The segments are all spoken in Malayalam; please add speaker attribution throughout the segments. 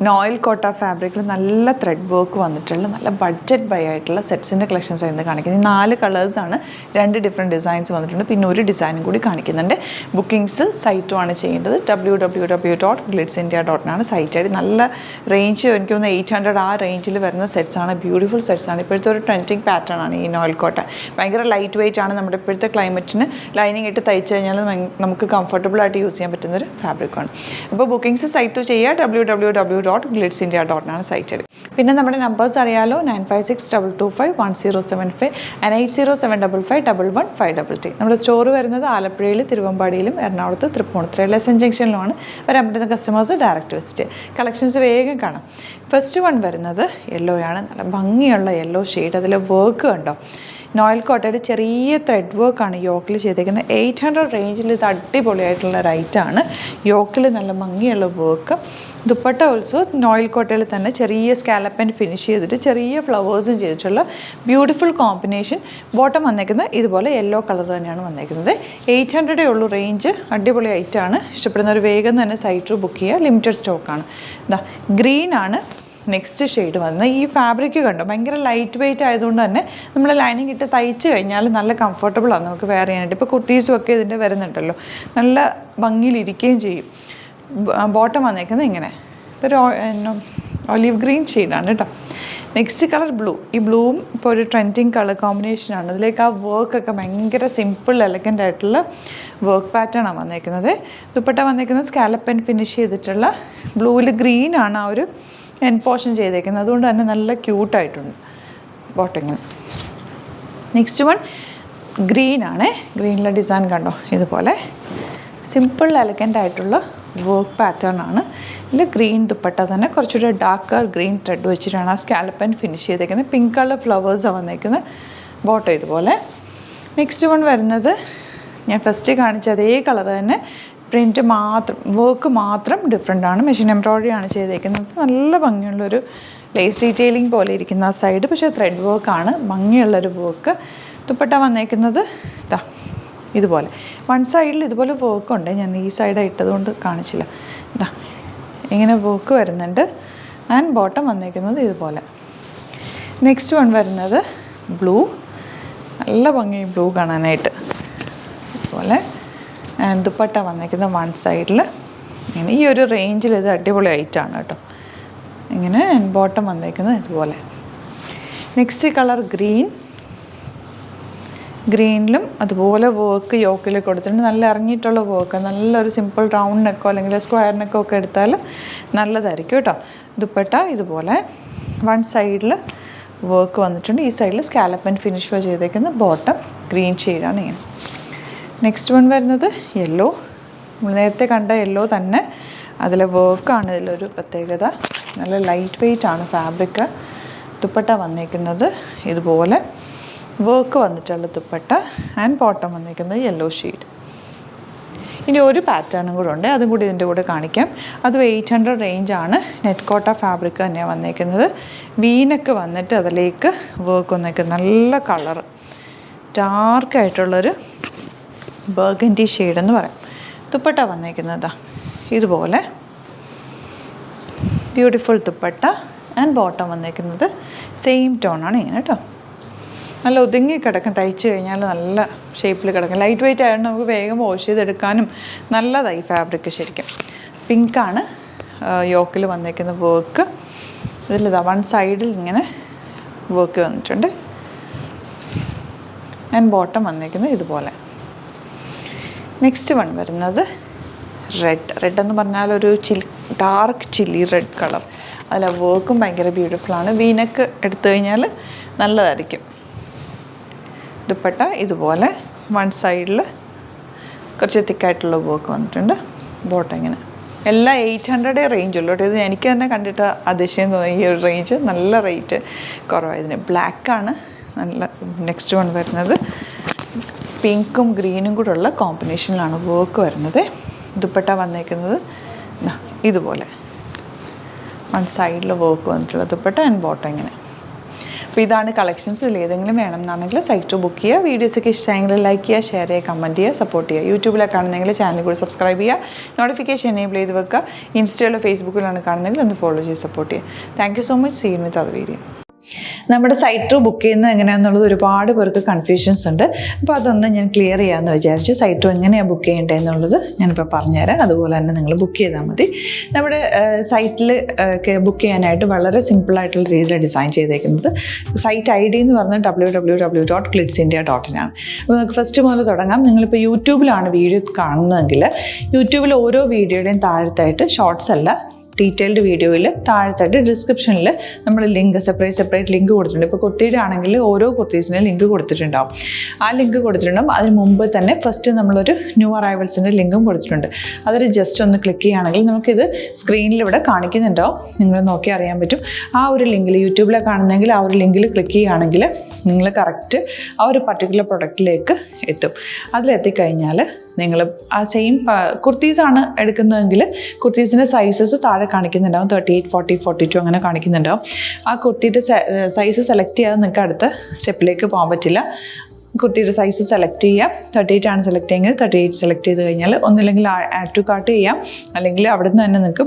Speaker 1: നോയിൽ കോട്ട ഫാബ്രിക്കിൽ നല്ല ത്രെഡ് വർക്ക് വന്നിട്ടുള്ള നല്ല ബഡ്ജറ്റ് ബൈ ആയിട്ടുള്ള സെറ്റ്സിൻ്റെ കളക്ഷൻസ് ഇന്ന് കാണിക്കുന്നത്. ഈ 4 കളേഴ്സാണ്, 2 ഡിഫറെൻറ്റ് ഡിസൈൻസ് വന്നിട്ടുണ്ട്. പിന്നെ ഒരു ഡിസൈനും കൂടി കാണിക്കുന്നുണ്ട്. ബുക്കിംഗ്സ് സൈറ്റുമാണ് ചെയ്യേണ്ടത്. www.glitzindia.com സൈറ്റ് ആയിട്ട് നല്ല റേഞ്ച്, എനിക്ക് തോന്നുന്നു 800 ആ റേഞ്ചിൽ വരുന്ന സെറ്റ്സാണ്. ബ്യൂട്ടിഫുൾ സെറ്റ്സാണ്. ഇപ്പോഴത്തെ ഒരു ട്രെൻഡിങ് പാറ്റേൺ ആണ് ഈ നോയിൽ കോട്ട. ഭയങ്കര ലൈറ്റ് വെയിറ്റ് ആണ്. നമ്മുടെ ഇപ്പോഴത്തെ ക്ലൈമറ്റിന് ലൈനിങ് ഇട്ട് തയ്ച്ച് കഴിഞ്ഞാൽ നമുക്ക് കംഫർട്ടബിൾ ആയിട്ട് യൂസ് ചെയ്യാൻ പറ്റുന്നൊരു ഫാബ്രിക്കാണ്. അപ്പോൾ ബുക്കിംഗ്സ് സൈറ്റ് ചെയ്യുക. www.glitzindia.com site. പിന്നെ നമ്മുടെ നമ്പേഴ്സ് അറിയാലോ, 9562251075 and 8075551153. നമ്മുടെ സ്റ്റോർ വരുന്നത് ആലപ്പുഴയിൽ, തിരുവമ്പാടിയിലും, എറണാകുളത്ത്, തൃപ്പൂണിത്തുറ എസ് എൻ ജംഗ്ഷനിലുമാണ്. വരാൻ പറ്റുന്ന കസ്റ്റമേഴ്സ് ഡയറക്റ്റ് വിസിറ്റ്. കളക്ഷൻസ് വേഗം കാണാം. ഫസ്റ്റ് വൺ വരുന്നത് യെല്ലോ ആണ്. നല്ല ഭംഗിയുള്ള യെല്ലോ ഷെയ്ഡ്. അതിൽ വർക്ക് കണ്ടോ, നോയിൽ കോട്ടയുടെ ചെറിയ ത്രെഡ് വർക്കാണ് യോക്കിൽ ചെയ്തേക്കുന്നത്. 800 റേഞ്ചിൽ ഇത് അടിപൊളിയായിട്ടുള്ള റൈറ്റാണ്. യോക്കിൽ നല്ല ഭംഗിയുള്ള വർക്ക്. ദുപ്പട്ട ഓൾസോ നോയിൽ കോട്ടയിൽ തന്നെ ചെറിയ സ്കാലപ്പ് ആൻഡ് ഫിനിഷ് ചെയ്തിട്ട് ചെറിയ ഫ്ലവേഴ്സും ചെയ്തിട്ടുള്ള ബ്യൂട്ടിഫുൾ കോമ്പിനേഷൻ. ബോട്ടം വന്നേക്കുന്നത് ഇതുപോലെ യെല്ലോ കളർ തന്നെയാണ് വന്നേക്കുന്നത്. 800 ഉള്ളൂ റേഞ്ച്. അടിപൊളി ഐറ്റാണ്. ഇഷ്ടപ്പെടുന്നവർ വേഗം തന്നെ സൈറ്റ് ബുക്ക് ചെയ്യുക. ലിമിറ്റഡ് സ്റ്റോക്കാണ്. ഇതാ ഗ്രീൻ ആണ് നെക്സ്റ്റ് ഷെയ്ഡ് വന്നത്. ഈ ഫാബ്രിക് കണ്ടോ, ഭയങ്കര ലൈറ്റ് വെയിറ്റ് ആയതുകൊണ്ട് തന്നെ നമ്മൾ ലൈനിങ് ഇട്ട് തയ്ച്ച് കഴിഞ്ഞാൽ നല്ല കംഫർട്ടബിളാണ് നമുക്ക് വെയർ ചെയ്യാനായിട്ട്. ഇപ്പോൾ കുർത്തീസും ഒക്കെ ഇതിൻ്റെ വരുന്നുണ്ടല്ലോ, നല്ല ഭംഗിയിലിരിക്കുകയും ചെയ്യും. ബോട്ടം വന്നേക്കുന്നത് ഇങ്ങനെ, ഇതൊരു ഒലീവ് ഗ്രീൻ ഷെയ്ഡാണ് കേട്ടോ. Next colour blue. ഈ ബ്ലൂവും ഇപ്പോൾ ഒരു ട്രെൻഡിങ് കളർ കോമ്പിനേഷനാണ്. ഇതിലേക്ക് ആ വർക്കൊക്കെ ഭയങ്കര സിമ്പിൾ എലഗൻ്റ് ആയിട്ടുള്ള വർക്ക് പാറ്റേണാണ് വന്നേക്കുന്നത്. ദുപ്പട്ട വന്നേക്കുന്നത് സ്കാലപ്പ് ആൻഡ് ഫിനിഷ് ചെയ്തിട്ടുള്ള ബ്ലൂവിൽ ഗ്രീനാണ് ആ ഒരു എൻ പോർഷൻ ചെയ്തേക്കുന്നത്. അതുകൊണ്ട് തന്നെ നല്ല ക്യൂട്ടായിട്ടുണ്ട് ബോട്ടിങ്ങിന്. നെക്സ്റ്റ് വൺ ഗ്രീനാണ്. ഗ്രീനിലെ ഡിസൈൻ കണ്ടോ, ഇതുപോലെ സിമ്പിൾ എലഗൻ്റ് ആയിട്ടുള്ള വർക്ക് പാറ്റേൺ ആണ്. ഇതിൽ ഗ്രീൻ ദുപ്പട്ട തന്നെ കുറച്ചുകൂടെ ഡാർക്കർ ഗ്രീൻ ത്രെഡ് വെച്ചിട്ടാണ് ആ സ്കാലപ്പ് ആൻഡ് ഫിനിഷ് ചെയ്തേക്കുന്നത്. പിങ്ക് കളർ ഫ്ലവേഴ്സാണ് വന്നേക്കുന്നത്. ബോട്ടം ഇതുപോലെ. നെക്സ്റ്റ് വൺ വരുന്നത് ഞാൻ ഫസ്റ്റ് കാണിച്ച അതേ കളർ തന്നെ, പ്രിൻറ്റ് മാത്രം, വർക്ക് മാത്രം ഡിഫറെൻ്റ് ആണ്. മെഷീൻ എംബ്രോയ്ഡറി ആണ് ചെയ്തേക്കുന്നത്. നല്ല ഭംഗിയുള്ളൊരു ലേസ് ഡീറ്റെയിലിംഗ് പോലെ ഇരിക്കുന്ന ആ സൈഡ്, പക്ഷേ ത്രെഡ് വർക്കാണ്, ഭംഗിയുള്ളൊരു വർക്ക്. ദുപ്പട്ട വന്നേക്കുന്നത് ഇതാ ഇതുപോലെ. വൺ സൈഡിൽ ഇതുപോലെ വർക്കുണ്ട്. ഞാൻ ഈ സൈഡ് ഇട്ടതുകൊണ്ട് കാണിച്ചില്ല. ഇതാ ഇങ്ങനെ വർക്ക് വരുന്നുണ്ട്. ആൻഡ് ബോട്ടം വന്നേക്കുന്നത് ഇതുപോലെ. നെക്സ്റ്റ് വൺ വരുന്നത് ബ്ലൂ. നല്ല ഭംഗി ബ്ലൂ കാണാനായിട്ട്. ഇതുപോലെ ദുപ്പട്ട വന്നേക്കുന്നത് വൺ സൈഡിൽ ഇങ്ങനെ. ഈ ഒരു റേഞ്ചിൽ ഇത് അടിപൊളി ഐറ്റാണ് കേട്ടോ. ഇങ്ങനെ ബോട്ടം വന്നേക്കുന്നത് ഇതുപോലെ. Next colour green. ഗ്രീനിലും അതുപോലെ വർക്ക് യോക്കിൽ കൊടുത്തിട്ടുണ്ട്. നല്ല ഇറങ്ങിയിട്ടുള്ള വർക്ക്, നല്ലൊരു സിമ്പിൾ റൗണ്ട് നെക്കോ അല്ലെങ്കിൽ സ്ക്വയർ നെക്കോ ഒക്കെ എടുത്താൽ നല്ലതായിരിക്കും കേട്ടോ. ദുപ്പട്ട ഇതുപോലെ വൺ സൈഡിൽ വർക്ക് വന്നിട്ടുണ്ട്. ഈ സൈഡിൽ സ്കാലപ്പ് ആൻഡ് ഫിനിഷ് ചെയ്തേക്കുന്ന ബോട്ടം ഗ്രീൻ ഷെയ്ഡാണ് ഇങ്ങനെ. നെക്സ്റ്റ് വൺ വരുന്നത് യെല്ലോ. നമ്മൾ നേരത്തെ കണ്ട യെല്ലോ തന്നെ, അതിലെ വർക്കാണ് ഇതിലൊരു പ്രത്യേകത. നല്ല ലൈറ്റ് വെയിറ്റ് ആണ് ഫാബ്രിക്. ദുപ്പട്ട വന്നേക്കുന്നത് ഇതുപോലെ വർക്ക് വന്നിട്ടുള്ള ദുപ്പട്ട. ആൻഡ് ബോട്ടം വന്നേക്കുന്നത് യെല്ലോ ഷെയ്ഡ്. ഇനി ഒരു പാറ്റേണും കൂടെ ഉണ്ട്, അതും കൂടി ഇതിൻ്റെ കൂടെ കാണിക്കാം. അതും 800 റേഞ്ചാണ്. നെറ്റ് കോട്ട ഫാബ്രിക് തന്നെയാണ് വന്നേക്കുന്നത്. വീനൊക്കെ വന്നിട്ട് അതിലേക്ക് വർക്ക് വന്നേക്കുന്നത്. നല്ല കളർ, ഡാർക്കായിട്ടുള്ളൊരു ബർഗൻഡി ഷെയ്ഡ് എന്ന് പറയും. ദുപ്പട്ട വന്നേക്കുന്നതാ ഇതുപോലെ ബ്യൂട്ടിഫുൾ ദുപ്പട്ട. ആൻഡ് ബോട്ടം വന്നേക്കുന്നത് സെയിം ടോണാണ് ഇങ്ങനെ കേട്ടോ. നല്ല ഒതുങ്ങി കിടക്കും, തയ്ച്ച് കഴിഞ്ഞാൽ നല്ല ഷേപ്പിൽ കിടക്കും. ലൈറ്റ് വെയിറ്റ് ആയതുകൊണ്ട് നമുക്ക് വേഗം വാഷ് ചെയ്തെടുക്കാനും നല്ലതായി ഫാബ്രിക്. ശരിക്കും പിങ്കാണ് യോക്കിൽ വന്നേക്കുന്ന വർക്ക്. ഇതിലിതാ വൺ സൈഡിൽ ഇങ്ങനെ വർക്ക് വന്നിട്ടുണ്ട്. ആൻഡ് ബോട്ടം വന്നേക്കുന്നത് ഇതുപോലെ. നെക്സ്റ്റ് വൺ വരുന്നത് റെഡ്. റെഡ് എന്ന് പറഞ്ഞാൽ ഒരു ഡാർക്ക് ചില്ലി റെഡ് കളർ. അതിൽ വർക്കും ഭയങ്കര ബ്യൂട്ടിഫുള്ളാണ്. വീനക്ക് എടുത്തു കഴിഞ്ഞാൽ നല്ലതായിരിക്കും. ദുപ്പട്ട ഇതുപോലെ വൺ സൈഡിൽ കുറച്ച് തിക്കായിട്ടുള്ള വർക്ക് വന്നിട്ടുണ്ട്. ബോട്ടം ഇങ്ങനെ. എല്ലാം 800 റേഞ്ചുള്ളൂ കേട്ടോ. ഇത് എനിക്ക് തന്നെ കണ്ടിട്ട് അതിശയം തോന്നി. ഈ ഒരു റേഞ്ച് നല്ല റേറ്റ് കുറവാണ് ഇതിന്. ബ്ലാക്കാണ് നല്ല. നെക്സ്റ്റ് വൺ വരുന്നത് പിങ്കും ഗ്രീനും കൂടെ ഉള്ള കോമ്പിനേഷനിലാണ് വർക്ക് വരുന്നത്. ദുപ്പട്ട വന്നേക്കുന്നത് ഇതുപോലെ വൺ സൈഡിൽ വർക്ക് വന്നിട്ടുള്ള ദുപ്പട്ട. ആൻഡ് ബോട്ടം ഇങ്ങനെ. അപ്പോൾ ഇതാണ് കളക്ഷൻസ്. ഇതിൽ ഏതെങ്കിലും വേണമെന്നാണെങ്കിൽ സൈറ്റ് ബുക്ക് ചെയ്യുക. വീഡിയോസൊക്കെ ഇഷ്ടമായെങ്കിൽ ലൈക്ക് ചെയ്യുക, ഷെയർ ചെയ്യുക, കമൻറ്റ് ചെയ്യുക, സപ്പോർട്ട് ചെയ്യുക. യൂട്യൂബിലൊക്കെ കാണുന്നെങ്കിൽ ചാനൽ കൂടി സബ്സ്ക്രൈബ് ചെയ്യുക, നോട്ടിഫിക്കേഷൻ എനേബിൾ ചെയ്ത് വെക്കുക. ഇൻസ്റ്റയിലോ ഫേസ്ബുക്കിലാണ് കാണുന്നതെങ്കിൽ ഒന്ന് ഫോളോ ചെയ്ത് സപ്പോർട്ട് ചെയ്യുക. Thank you so much. See you with other video. നമ്മുടെ സൈറ്റ് ബുക്ക് ചെയ്യുന്നത് എങ്ങനെയാണെന്നുള്ളത് ഒരുപാട് പേർക്ക് കൺഫ്യൂഷൻസ് ഉണ്ട്. അപ്പോൾ അതൊന്ന് ഞാൻ ക്ലിയർ ചെയ്യാമെന്ന് വിചാരിച്ചു. സൈറ്റ് എങ്ങനെയാണ് ബുക്ക് ചെയ്യേണ്ടത് എന്നുള്ളത് ഞാനിപ്പോൾ പറഞ്ഞുതരാം. അതുപോലെ തന്നെ നിങ്ങൾ ബുക്ക് ചെയ്താൽ മതി. നമ്മുടെ സൈറ്റിൽ ബുക്ക് ചെയ്യാനായിട്ട് വളരെ സിമ്പിളായിട്ടുള്ള രീതിയിൽ ഡിസൈൻ ചെയ്തേക്കുന്നത്. സൈറ്റ് ID എന്ന് പറഞ്ഞാൽ www.glitzindia.in ആണ്. അപ്പോൾ നമുക്ക് ഫസ്റ്റ് മുതൽ തുടങ്ങാം. നിങ്ങളിപ്പോൾ യൂട്യൂബിലാണ് വീഡിയോ കാണുന്നതെങ്കിൽ യൂട്യൂബിൽ ഓരോ വീഡിയോയുടെയും താഴത്തായിട്ട് ഷോർട്സ് അല്ല, ഡീറ്റെയിൽഡ് വീഡിയോയിൽ താഴത്തായിട്ട് ഡിസ്ക്രിപ്ഷനിൽ നമ്മൾ ലിങ്ക് സെപ്പറേറ്റ് ലിങ്ക് കൊടുത്തിട്ടുണ്ട്. ഇപ്പോൾ കുർത്തിയുടെ ആണെങ്കിൽ ഓരോ കുർത്തീസിന് ലിങ്ക് കൊടുത്തിട്ടുണ്ടാവും. ആ ലിങ്ക് കൊടുത്തിട്ടുണ്ടാവും. അതിന് മുമ്പ് തന്നെ ഫസ്റ്റ് നമ്മളൊരു ന്യൂ അറൈവൽസിൻ്റെ ലിങ്കും കൊടുത്തിട്ടുണ്ട്. അതൊരു ജസ്റ്റ് ഒന്ന് ക്ലിക്ക് ചെയ്യുകയാണെങ്കിൽ നമുക്കിത് സ്ക്രീനിൽ ഇവിടെ കാണിക്കുന്നുണ്ടാവും. നിങ്ങൾ നോക്കി അറിയാൻ പറ്റും. ആ ഒരു ലിങ്കിൽ യൂട്യൂബിലെ കാണുന്നെങ്കിൽ ആ ഒരു ലിങ്കിൽ ക്ലിക്ക് ചെയ്യുകയാണെങ്കിൽ നിങ്ങൾ കറക്റ്റ് ആ ഒരു പർട്ടിക്കുലർ പ്രൊഡക്റ്റിലേക്ക് എത്തും. അതിലെത്തിക്കഴിഞ്ഞാൽ നിങ്ങൾ ആ സെയിം കുർത്തീസാണ് എടുക്കുന്നതെങ്കിൽ കുർത്തീസിൻ്റെ സൈസസ് താഴെ കാണിക്കുന്നുണ്ടാവും. 38, 40, 42 അങ്ങനെ കാണിക്കുന്നുണ്ടാവും. ആ കുർത്തിയുടെ സൈസ് സെലക്ട് ചെയ്യാതെ നിങ്ങൾക്ക് അടുത്ത സ്റ്റെപ്പിലേക്ക് പോകാൻ പറ്റില്ല. കുർത്തിയുടെ സൈസ് സെലക്ട് ചെയ്യാം. 38 ആണ് സെലക്ട് ചെയ്യുന്നത്. 38 സെലക്ട് ചെയ്ത് കഴിഞ്ഞാൽ ഒന്നില്ലെങ്കിൽ ആഡ് ടു കാർട്ട് ചെയ്യാം, അല്ലെങ്കിൽ അവിടെ നിന്ന് തന്നെ നിങ്ങൾക്ക്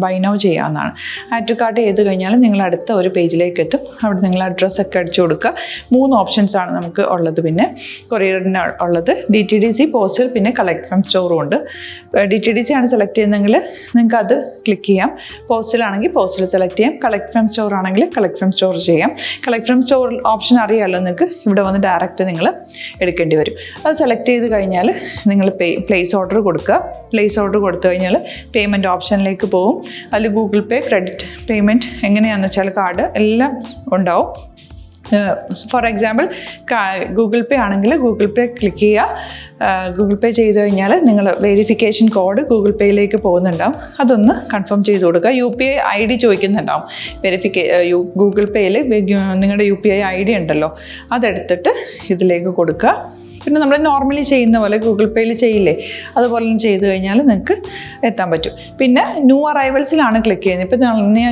Speaker 1: ബൈ നൗ ചെയ്യാവുന്നതാണ്. ആഡ് ടു കാർട്ട് ചെയ്ത് കഴിഞ്ഞാൽ നിങ്ങൾ അടുത്ത ഒരു പേജിലേക്ക് എത്തും. അവിടെ നിങ്ങൾ അഡ്രസ്സൊക്കെ അടിച്ചു കൊടുക്കുക. 3 ഓപ്ഷൻസാണ് നമുക്ക് ഉള്ളത്. പിന്നെ കൊറിയറിന് ഉള്ളത് DTDC, പോസ്റ്റൽ, പിന്നെ കളക്ട് ഫ്രം സ്റ്റോറും ഉണ്ട്. DTDC ആണ് സെലക്ട് ചെയ്യുന്നതെങ്കിൽ നിങ്ങൾക്ക് അത് ക്ലിക്ക് ചെയ്യാം. പോസ്റ്റലാണെങ്കിൽ പോസ്റ്റൽ സെലക്ട് ചെയ്യാം. കളക്ട് ഫ്രം സ്റ്റോർ ആണെങ്കിൽ കളക്ട് ഫ്രം സ്റ്റോർ ചെയ്യാം. കളക്ട് ഫ്രം സ്റ്റോർ ഓപ്ഷൻ അറിയാമല്ലോ നിങ്ങൾക്ക്. ഇവിടെ വന്ന് ഡയറക്റ്റ് നിങ്ങൾ എടുക്കേണ്ടി വരും. അത് സെലക്ട് ചെയ്ത് കഴിഞ്ഞാൽ നിങ്ങൾ പ്ലേസ് ഓർഡർ കൊടുക്കുക. പ്ലേസ് ഓർഡർ കൊടുത്തു കഴിഞ്ഞാൽ പേയ്മെൻറ്റ് ഓപ്ഷനിലേക്ക് പോകും. അതിൽ ഗൂഗിൾ പേ, ക്രെഡിറ്റ് പേയ്മെൻറ്റ് എങ്ങനെയാണെന്ന് വെച്ചാൽ കാർഡ് എല്ലാം ഉണ്ടാവും. ഫോർ എക്സാമ്പിൾ ഗൂഗിൾ പേ ആണെങ്കിൽ ഗൂഗിൾ പേ ക്ലിക്ക് ചെയ്യുക. ഗൂഗിൾ പേ ചെയ്ത് കഴിഞ്ഞാൽ നിങ്ങൾ വെരിഫിക്കേഷൻ കോഡ് ഗൂഗിൾ പേയിലേക്ക് പോകുന്നുണ്ടാവും. അതൊന്ന് കൺഫേം ചെയ്ത് കൊടുക്കുക. UPI ID ചോദിക്കുന്നുണ്ടാവും. ഗൂഗിൾ പേയിൽ നിങ്ങളുടെ UPI ID ഉണ്ടല്ലോ, അതെടുത്തിട്ട് ഇതിലേക്ക് കൊടുക്കുക. പിന്നെ നമ്മൾ നോർമലി ചെയ്യുന്ന പോലെ ഗൂഗിൾ പേയിൽ ചെയ്യില്ലേ, അതുപോലെ ചെയ്ത് കഴിഞ്ഞാൽ നിങ്ങൾക്ക് എത്താൻ പറ്റും. പിന്നെ ന്യൂ അറൈവൽസിലാണ് ക്ലിക്ക് ചെയ്യുന്നത്. ഇപ്പോൾ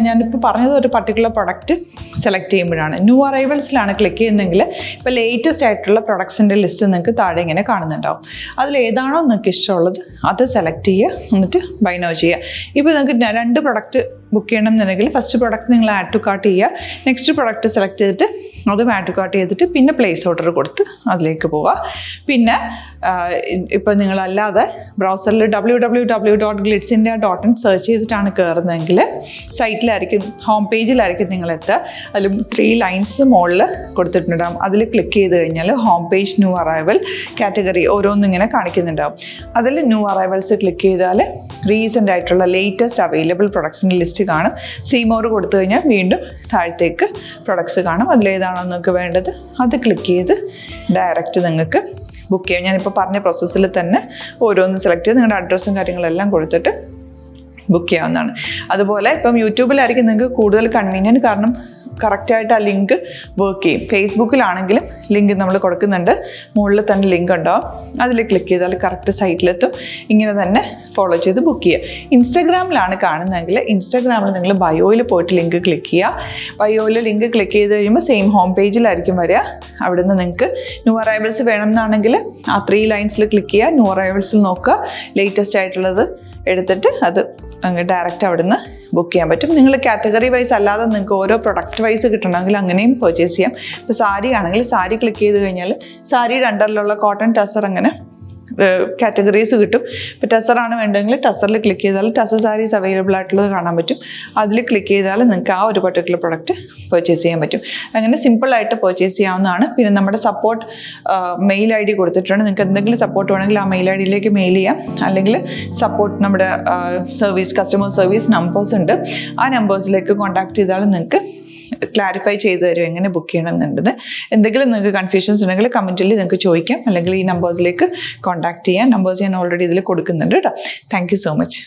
Speaker 1: ഞാനിപ്പോൾ പറഞ്ഞത് ഒരു പർട്ടിക്കുലർ പ്രൊഡക്റ്റ് സെലക്ട് ചെയ്യുമ്പോഴാണ്. ന്യൂ അറൈവൽസിലാണ് ക്ലിക്ക് ചെയ്യുന്നതെങ്കിൽ ഇപ്പോൾ ലേറ്റസ്റ്റ് ആയിട്ടുള്ള പ്രൊഡക്ട്സിൻ്റെ ലിസ്റ്റ് നിങ്ങൾക്ക് താഴെ ഇങ്ങനെ കാണുന്നുണ്ടാവും. അതിലേതാണോ നിങ്ങൾക്ക് ഇഷ്ടമുള്ളത് അത് സെലക്ട് ചെയ്യുക, എന്നിട്ട് ബൈ നൗ ചെയ്യുക. ഇപ്പോൾ നിങ്ങൾക്ക് 2 പ്രൊഡക്റ്റ് ബുക്ക് ചെയ്യണം എന്നുണ്ടെങ്കിൽ ഫസ്റ്റ് പ്രൊഡക്റ്റ് നിങ്ങൾ ആഡ് ടു കാർട്ട് ചെയ്യുക. നെക്സ്റ്റ് പ്രൊഡക്റ്റ് സെലക്ട് ചെയ്തിട്ട് അതും ആഡ് ടു കാർട്ട് ചെയ്തിട്ട് പിന്നെ പ്ലേസ് ഓർഡർ കൊടുത്ത് അതിലേക്ക് പോവുക. പിന്നെ ഇപ്പോൾ നിങ്ങളല്ലാതെ ബ്രൗസറിൽ www.glitzindia.in സെർച്ച് ചെയ്തിട്ടാണ് കയറുന്നതെങ്കിൽ സൈറ്റിലായിരിക്കും, ഹോം പേജിലായിരിക്കും നിങ്ങളെത്തുക. അതിൽ 3 ലൈൻസ് മുകളിൽ കൊടുത്തിട്ടുണ്ടാകും. അതിൽ ക്ലിക്ക് ചെയ്ത് കഴിഞ്ഞാൽ home page, new arrival, category ഓരോന്നും ഇങ്ങനെ കാണിക്കുന്നുണ്ടാകും. അതിൽ ന്യൂ അറൈവൽസ് ക്ലിക്ക് ചെയ്താൽ റീസെൻ്റ് ആയിട്ടുള്ള ലേറ്റസ്റ്റ് അവൈലബിൾ പ്രൊഡക്ട്സിൻ്റെ ലിസ്റ്റ് കാണും. സീമോർ കൊടുത്തു കഴിഞ്ഞാൽ വീണ്ടും താഴത്തേക്ക് പ്രൊഡക്ട്സ് കാണും. അതിലേതാണോ നിങ്ങൾക്ക് വേണ്ടത് അത് ക്ലിക്ക് ചെയ്ത് ഡയറക്റ്റ് നിങ്ങൾക്ക് ബുക്ക് ചെയ്യാം. ഞാനിപ്പോൾ പറഞ്ഞ പ്രോസസ്സിൽ തന്നെ ഓരോന്ന് സെലക്ട് ചെയ്ത് നിങ്ങളുടെ അഡ്രസ്സും കാര്യങ്ങളെല്ലാം കൊടുത്തിട്ട് ബുക്ക് ചെയ്യാവുന്നതാണ്. അതുപോലെ ഇപ്പം യൂട്യൂബിലായിരിക്കും നിങ്ങൾക്ക് കൂടുതൽ കൺവീനിയൻറ്റ്, കാരണം കറക്റ്റായിട്ട് ആ ലിങ്ക് വർക്ക് ചെയ്യും. ഫേസ്ബുക്കിലാണെങ്കിലും ലിങ്ക് നമ്മൾ കൊടുക്കുന്നുണ്ട്, മുകളിൽ തന്നെ ലിങ്ക് ഉണ്ടാവും. അതിൽ ക്ലിക്ക് ചെയ്താൽ കറക്റ്റ് സൈറ്റിലെത്തും. ഇങ്ങനെ തന്നെ ഫോളോ ചെയ്ത് ബുക്ക് ചെയ്യുക. ഇൻസ്റ്റാഗ്രാമിലാണ് കാണുന്നതെങ്കിൽ ഇൻസ്റ്റാഗ്രാമിൽ നിങ്ങൾ ബയോയിൽ പോയിട്ട് ലിങ്ക് ക്ലിക്ക് ചെയ്യുക. ബയോയിൽ ലിങ്ക് ക്ലിക്ക് ചെയ്ത് കഴിയുമ്പോൾ സെയിം ഹോം പേജിലായിരിക്കും വരിക. അവിടെ നിന്ന് നിങ്ങൾക്ക് ന്യൂ അറൈവൽസ് വേണമെന്നാണെങ്കിൽ ആ 3 ലൈൻസിൽ ക്ലിക്ക് ചെയ്യുക. ന്യൂ അറൈവൽസിൽ നോക്കുക, ലേറ്റസ്റ്റ് ആയിട്ടുള്ളത് എടുത്തിട്ട് അത് അങ്ങ് ഡയറക്റ്റ് അവിടെ നിന്ന് ബുക്ക് ചെയ്യാൻ പറ്റും. നിങ്ങൾ കാറ്റഗറി വൈസ് അല്ലാതെ നിങ്ങൾക്ക് ഓരോ പ്രൊഡക്റ്റ് വൈസ് കിട്ടണമെങ്കിൽ അങ്ങനെയും പർച്ചേസ് ചെയ്യാം. ഇപ്പോൾ സാരി ആണെങ്കിൽ സാരി ക്ലിക്ക് ചെയ്ത് കഴിഞ്ഞാൽ സാരിയുടെ അണ്ടറിലുള്ള കോട്ടൺ ടസർ അങ്ങനെ കാറ്റഗറീസ് കിട്ടും. ഇപ്പോൾ ടസറാണ് വേണ്ടതെങ്കിൽ ടസറിൽ ക്ലിക്ക് ചെയ്താൽ ടസർ സാരീസ് അവൈലബിൾ ആയിട്ടുള്ളത് കാണാൻ പറ്റും. അതിൽ ക്ലിക്ക് ചെയ്താൽ നിങ്ങൾക്ക് ആ ഒരു പർട്ടിക്കുലർ പ്രൊഡക്റ്റ് പർച്ചേസ് ചെയ്യാൻ പറ്റും. അങ്ങനെ സിമ്പിളായിട്ട് പർച്ചേസ് ചെയ്യാവുന്നതാണ്. പിന്നെ നമ്മുടെ സപ്പോർട്ട് മെയിൽ ID കൊടുത്തിട്ടുണ്ട്. നിങ്ങൾക്ക് എന്തെങ്കിലും സപ്പോർട്ട് വേണമെങ്കിൽ ആ മെയിൽ IDയിലേക്ക് മെയിൽ ചെയ്യാം. അല്ലെങ്കിൽ സപ്പോർട്ട് നമ്മുടെ കസ്റ്റമർ സർവീസ് നമ്പേഴ്സ് ഉണ്ട്. ആ നമ്പേഴ്സിലേക്ക് കോൺടാക്ട് ചെയ്താൽ നിങ്ങൾക്ക് ക്ലാരിഫൈ ചെയ്ത് തരും എങ്ങനെ ബുക്ക് ചെയ്യണം എന്നുള്ളത്. എന്തെങ്കിലും നിങ്ങൾക്ക് കൺഫ്യൂഷൻസ് ഉണ്ടെങ്കിൽ കമൻറ്റിൽ നിങ്ങൾക്ക് ചോദിക്കാം, അല്ലെങ്കിൽ ഈ നമ്പേഴ്സിലേക്ക് കോൺടാക്ട് ചെയ്യാം. നമ്പേഴ്സ് ഞാൻ ഓൾറെഡി ഇതിൽ കൊടുക്കുന്നുണ്ട് കേട്ടോ. Thank you so much.